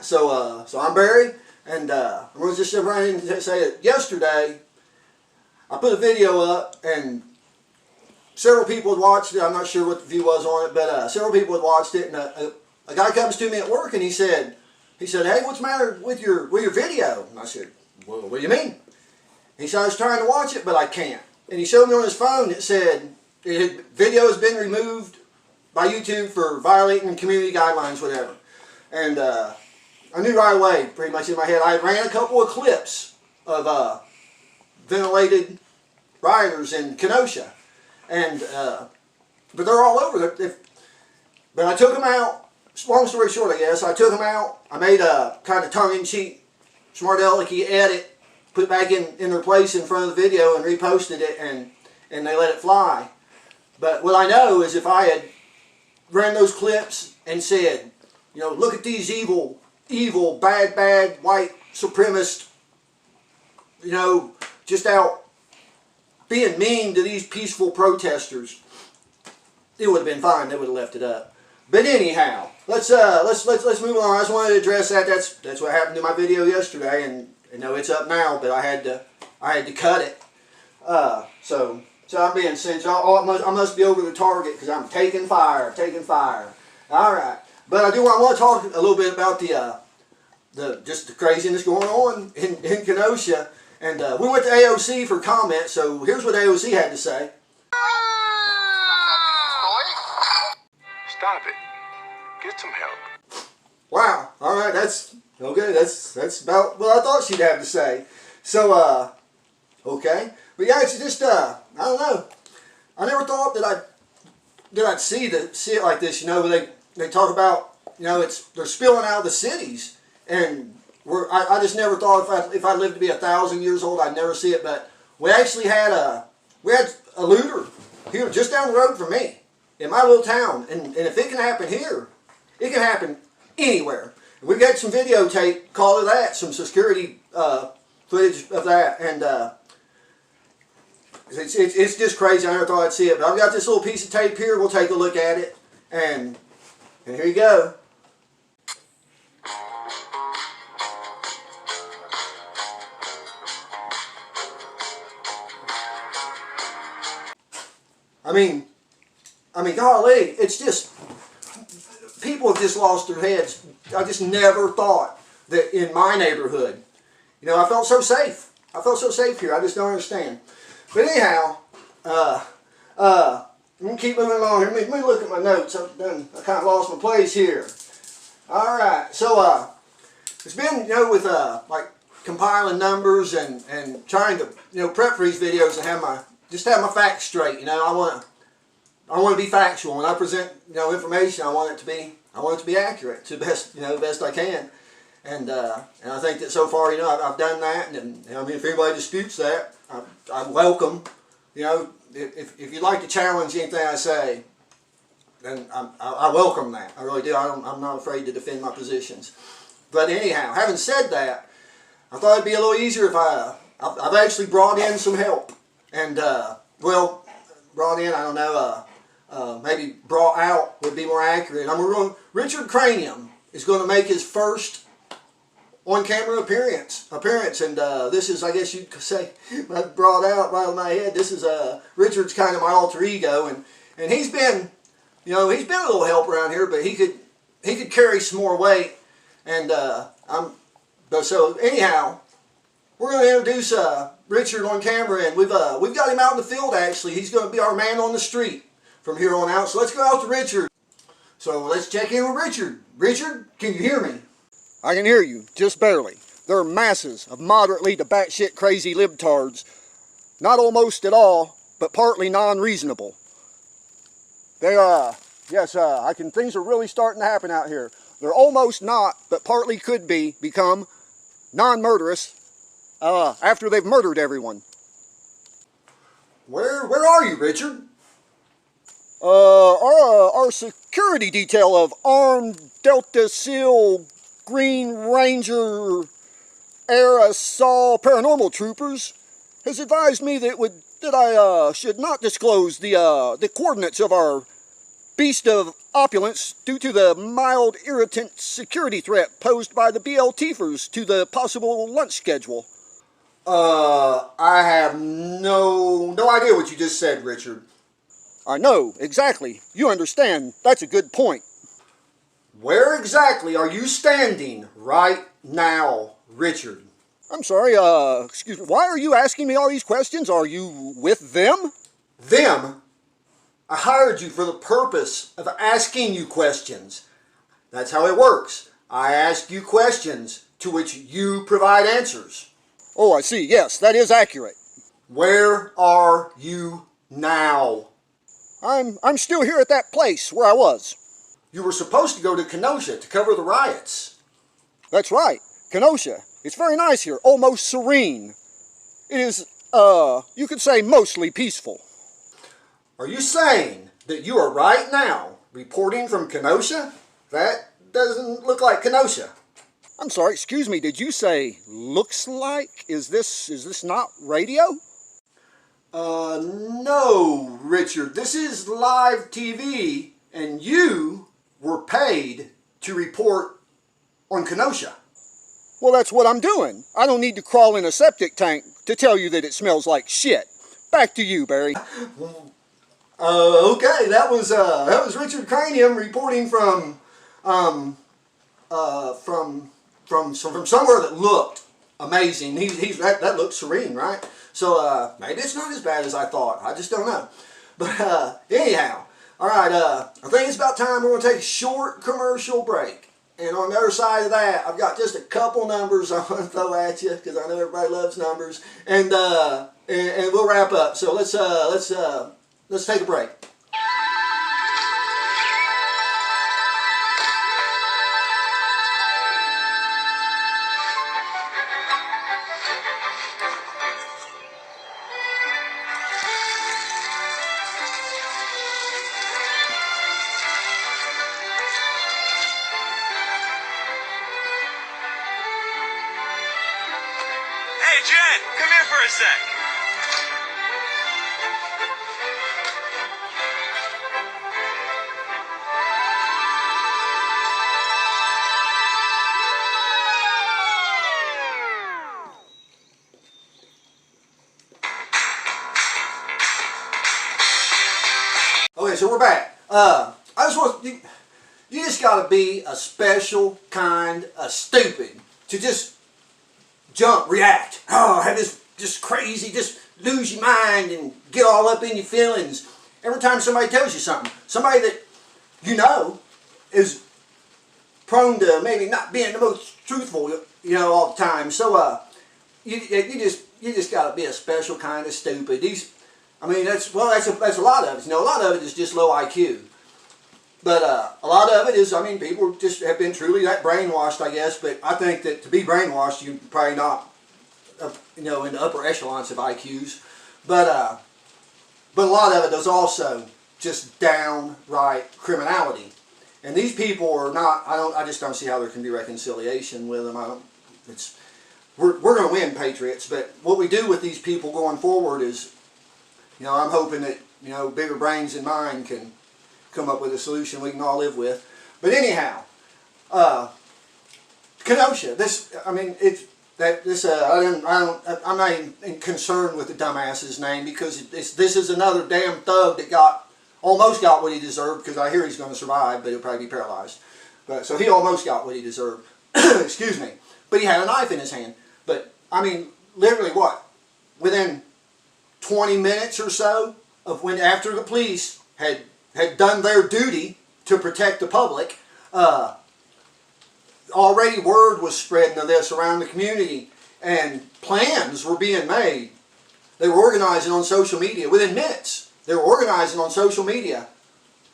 So I'm Barry, and I'm going to just jump right in and say that yesterday I put a video up, and several people had watched it. I'm not sure what the view was on it, but several people had watched it, and a guy comes to me at work, and he said, "Hey, what's the matter with your video?" And I said, "Well, what do you mean?" He said, "I was trying to watch it, but I can't." And he showed me on his phone. It said video has been removed by YouTube for violating community guidelines, whatever. And I knew right away, pretty much in my head. I ran a couple of clips of ventilated rioters in Kenosha, and but they're all over. But I took them out. Long story short, I guess I took them out. I made a kind of tongue-in-cheek, smart-alecky edit, put back in their place in front of the video, and reposted it, and they let it fly. But what I know is if I had ran those clips and said, you know, look at these evil, bad, white supremacists, you know, just out being mean to these peaceful protesters, it would have been fine. They would have left it up. But anyhow, let's move on. I just wanted to address that. That's what happened to my video yesterday, and you know it's up now, but I had to cut it. So I'm being cinched. I must be over the target because I'm taking fire. All right. But I want to talk a little bit about just the craziness going on in Kenosha. And we went to AOC for comment, so here's what AOC had to say. Stop it. Get some help. Wow. All right. That's okay. That's about what I thought she'd have to say. So, okay. But yeah, it's just I don't know. I never thought that I'd see it like this. You know, they talk about, you know, they're spilling out of the cities, and I just never thought if I lived to be 1,000 years old I'd never see it. But we actually had a looter here just down the road from me in my little town, and if it can happen here, it can happen anywhere. And we've got some videotape, call it that, some security footage of that, and it's just crazy. I never thought I'd see it, but I've got this little piece of tape here. We'll take a look at it, and here you go. I mean, golly, it's just, people have just lost their heads. I just never thought that in my neighborhood, you know, I felt so safe. I felt so safe here. I just don't understand. But anyhow, I'm going to keep moving along here. Let me look at my notes. I kind of lost my place here. All right. So, it's been, you know, with, like, compiling numbers and trying to, you know, prep for these videos and have my facts straight. You know, I want to be factual. When I present, you know, information, I want it to be accurate to the best I can. And I think that so far, you know, I've done that. And I mean, if anybody disputes that, I welcome. You know, if you'd like to challenge anything I say, then I welcome that. I really do. I'm not afraid to defend my positions. But anyhow, having said that, I thought it'd be a little easier if I've actually brought in some help. And, well, brought in, I don't know, maybe brought out would be more accurate. Richard Cranium is going to make his first on-camera appearance, and this is, I guess you'd say, brought out by my head. This is Richard's kind of my alter ego, and he's been, you know, he's been a little help around here, but he could carry some more weight, and so anyhow, we're going to introduce Richard on camera, and we've got him out in the field. Actually, he's going to be our man on the street from here on out. So let's go out to Richard. So let's check in with Richard. Richard, can you hear me? I can hear you, just barely. There are masses of moderately to batshit crazy libtards, not almost at all, but partly non-reasonable. They yes, things are really starting to happen out here. They're almost not, but partly could become non-murderous after they've murdered everyone. Where are you, Richard? Our security detail of armed Delta SEAL Green Ranger Air Assault Paranormal Troopers has advised me that I should not disclose the coordinates of our beast of opulence due to the mild irritant security threat posed by the BLTers to the possible lunch schedule. I have no idea what you just said, Richard. I know, exactly. You understand. That's a good point. Where exactly are you standing right now, Richard? I'm sorry, excuse me, why are you asking me all these questions? Are you with them? Them? I hired you for the purpose of asking you questions. That's how it works. I ask you questions to which you provide answers. Oh, I see. Yes, that is accurate. Where are you now? I'm still here at that place where I was. You were supposed to go to Kenosha to cover the riots. That's right, Kenosha. It's very nice here, almost serene. It is, you could say mostly peaceful. Are you saying that you are right now reporting from Kenosha? That doesn't look like Kenosha. I'm sorry, excuse me, did you say looks like? Is this not radio? No, Richard. This is live TV, and you were paid to report on Kenosha. Well, that's what I'm doing. I don't need to crawl in a septic tank to tell you that it smells like shit. Back to you, Barry. Okay, that was Richard Cranium reporting from somewhere that looked amazing. That looked serene, right? So maybe it's not as bad as I thought. I just don't know. But anyhow, all right. I think it's about time we're going to take a short commercial break. And on the other side of that, I've got just a couple numbers I want to throw at you because I know everybody loves numbers. And we'll wrap up. So let's take a break. Hey, Jen, come here for a sec. Okay, so we're back. I just want you just got to be a special kind of stupid to just jump, react. Oh, have this just crazy, just lose your mind and get all up in your feelings every time somebody tells you something. Somebody that you know is prone to maybe not being the most truthful, all the time. So you just got to be a special kind of stupid. That's a lot of it. A lot of it is just low IQ. But a lot of it is, people just have been truly that brainwashed, I guess. But I think that to be brainwashed, you're probably not, in the upper echelons of IQs. But a lot of it is also just downright criminality. And these people are not. I just don't see how there can be reconciliation with them. We're going to win, Patriots. But what we do with these people going forward is, I'm hoping that bigger brains than mine can come up with a solution we can all live with. But anyhow, Kenosha. I'm not even concerned with the dumbass's name because this is another damn thug that almost got what he deserved, because I hear he's going to survive, but he'll probably be paralyzed. But so he almost got what he deserved. Excuse me. But he had a knife in his hand. But literally what? Within 20 minutes or so of after the police had done their duty to protect the public, already word was spreading of this around the community, and plans were being made. They were organizing on social media. Within minutes, they were organizing on social media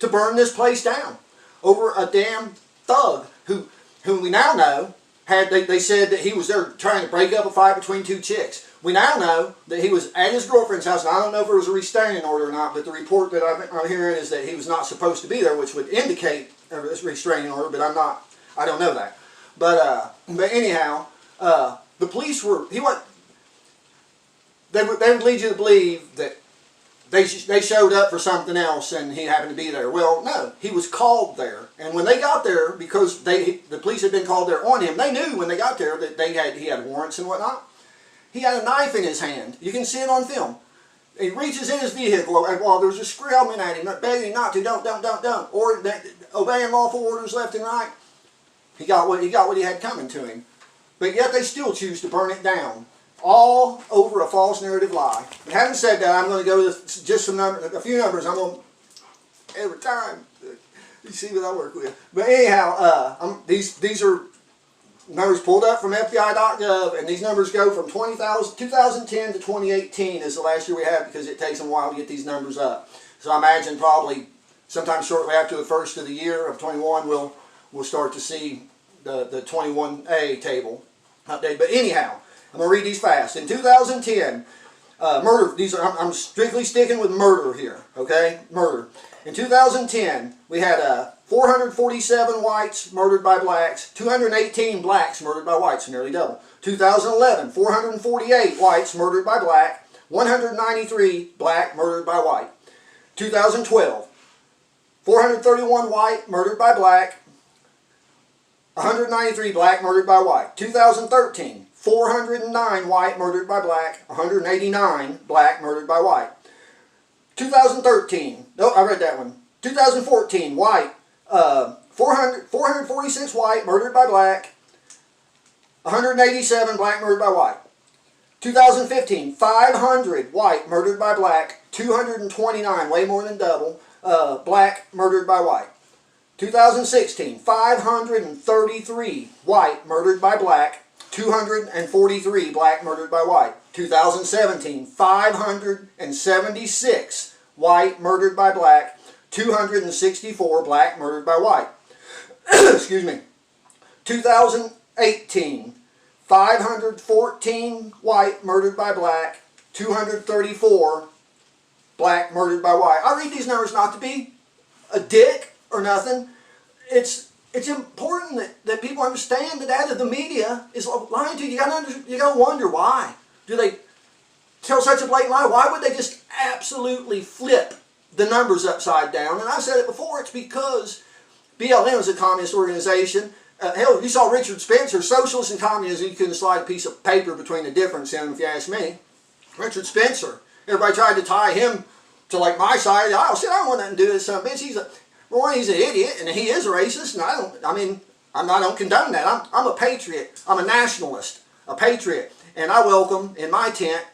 to burn this place down over a damn thug who we now know they said that he was there trying to break up a fight between two chicks. We now know that he was at his girlfriend's house, and I don't know if it was a restraining order or not, but the report that I'm hearing is that he was not supposed to be there, which would indicate a restraining order, but I don't know that. But anyhow, the police they would lead you to believe that they showed up for something else and he happened to be there. Well, no, he was called there. And when they got there, because the police had been called there on him, they knew when they got there that he had warrants and whatnot. He had a knife in his hand. You can see it on film. He reaches in his vehicle and while there's a screaming at him, begging him not to, don't, or obeying lawful orders left and right. He got what he had coming to him. But yet they still choose to burn it down. All over a false narrative lie. But having said that, I'm going to go to just a few numbers. I'm going to, every time, you see what I work with. But anyhow, these are numbers pulled up from FBI.gov, and these numbers go from 2010 to 2018 is the last year we have because it takes them a while to get these numbers up. So I imagine probably sometime shortly after the first of the year of 21, we'll start to see the 21A table update. But anyhow, I'm going to read these fast. In 2010, murder, I'm strictly sticking with murder here, okay? Murder. In 2010, we had 447 whites murdered by blacks, 218 blacks murdered by whites, nearly double. 2011, 448 whites murdered by black, 193 black murdered by white. 2012, 431 white murdered by black, 193 black murdered by white. 2013, 409 white murdered by black, 189 black murdered by white. 2013, no, I read that one. 2014, white, 446 white murdered by black, 187 black murdered by white. 2015, 500 white murdered by black, 229, way more than double, black murdered by white. 2016, 533 white murdered by black, 243 black murdered by white. 2017, 576 white murdered by black, 264 black murdered by white. Excuse me. 2018, 514 white murdered by black, 234 black murdered by white. I read these numbers not to be a dick or nothing. It's important that people understand that the media is lying to you. You gotta wonder why. Do they tell such a blatant lie? Why would they just absolutely flip the numbers upside down? And I've said it before, it's because BLM is a communist organization. Hell, you saw Richard Spencer, socialist and communism, you couldn't slide a piece of paper between the difference in them, if you ask me. Richard Spencer, everybody tried to tie him to like my side of the aisle. Said, I don't want nothing to do with this son of a bitch. He's an idiot, and he is a racist, and I don't condone that. I'm a patriot. I'm a nationalist, a patriot. And I welcome, in my tent,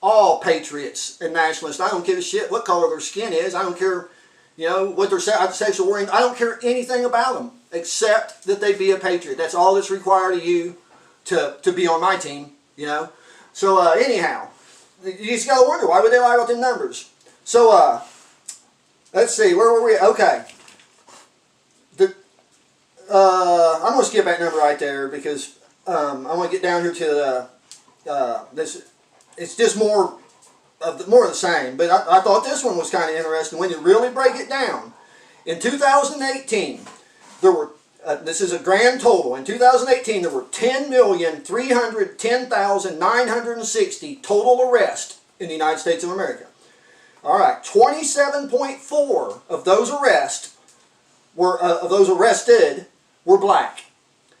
all patriots and nationalists. I don't give a shit what color their skin is. I don't care, what their sexual orientation. I don't care anything about them, except that they be a patriot. That's all that's required of you to be on my team, So, anyhow, you just got to wonder, why would they lie about the numbers? So, let's see, where were we? Okay. I'm going to skip that number right there because I want to get down here to this. It's just more of the same. But I thought this one was kind of interesting when you really break it down. In 2018, there were, this is a grand total. In 2018, there were 10,310,960 total arrests in the United States of America. All right, 27.4 of those arrests arrested were black.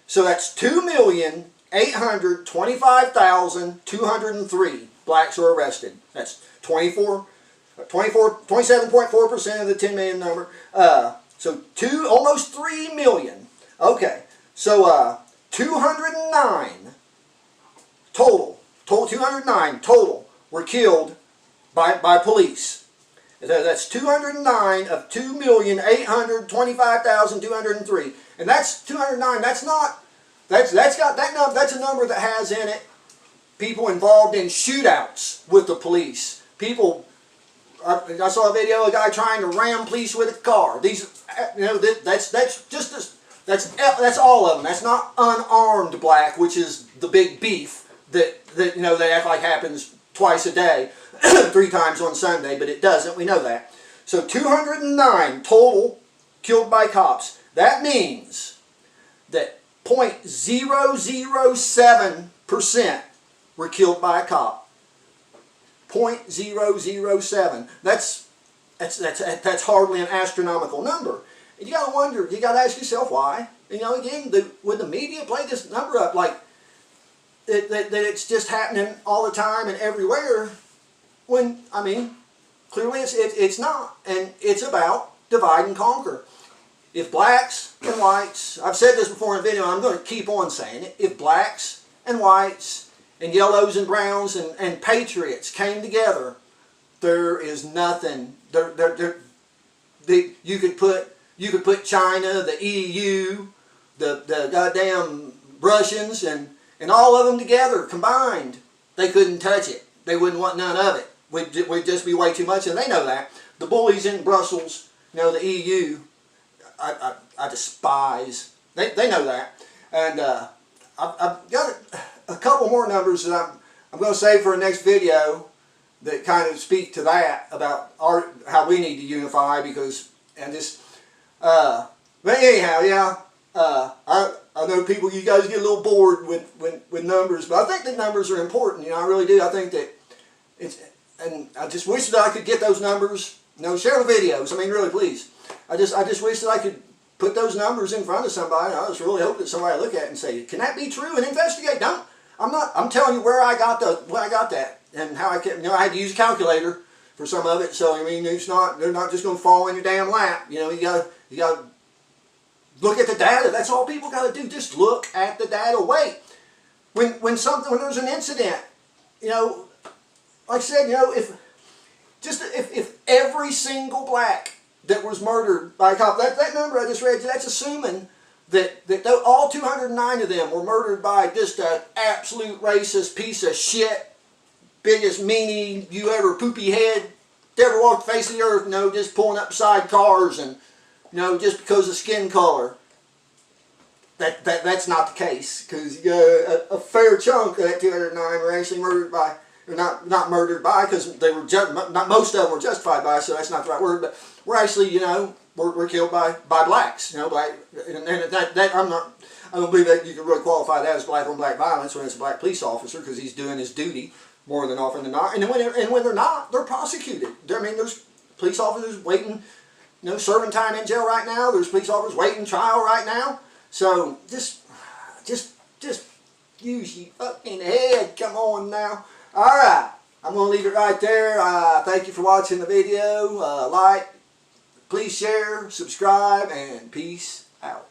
So that's 2,825,203 blacks were arrested. That's 27.4% of the 10 million number. So almost 3 million. Okay, so 209 total 209 total were killed by police. That's 209 of 2,825,203, and that's 209. That's a number that has in it people involved in shootouts with the police. People, I saw a video of a guy trying to ram police with a car. That's all of them. That's not unarmed black, which is the big beef that they act like happens twice a day, 3 times on Sunday, but it doesn't. We know that. So 209 total killed by cops. That means that 0.007% were killed by a cop. 0.007. That's hardly an astronomical number. And you got to wonder, you got to ask yourself why. You know, again, would the media play this number up like that it's just happening all the time and everywhere? When, I mean, clearly it's not. And it's about divide and conquer. If blacks and whites, I've said this before in a video, I'm going to keep on saying it. If blacks and whites and yellows and browns and patriots came together, there is nothing. You could put China, the EU, the goddamn Russians, and all of them together combined. They couldn't touch it. They wouldn't want none of it. We'd just be way too much, and they know that. The bullies in Brussels, you know, the EU, I despise. They know that. And I've got a couple more numbers that I'm going to save for a next video that kind of speak to that, about how we need to unify, because, and this, but anyhow, yeah, I know people, you guys get a little bored with numbers, but I think that numbers are important, you know, I really do. I think that it's, and I just wish that I could get those numbers, you know, share the videos, I mean, really, please. I just wish that I could put those numbers in front of somebody. I just really hope that somebody look at it and say, can that be true, and investigate. I'm telling you where I got that, and how I can, you know, I had to use a calculator for some of it, so I mean, they're not just going to fall in your damn lap. You know, you gotta look at the data. That's all people got to do. Just look at the data. Wait, when there's an incident, you know, like I said, you know, if every single black that was murdered by a cop, that number I just read, that's assuming that all 209 of them were murdered by just an absolute racist piece of shit, biggest meanie you ever, poopy head that ever walked the face of the earth, you know, just pulling up beside cars, and, you know, just because of skin color. That's not the case, because a fair chunk of that 209 were actually murdered by, or not murdered by, because they were not most of them were justified by, so that's not the right word, but we're actually, you know, we're killed by blacks, you know, and I don't believe that you can really qualify that as black on black violence when it's a black police officer, because he's doing his duty more than often than not. And when they're not, they're prosecuted. I mean, there's police officers waiting, you know, serving time in jail right now. There's police officers waiting trial right now. So just use your fucking head. Come on now. All right, I'm gonna leave it right there. Thank you for watching the video. Like, please share, subscribe, and peace out.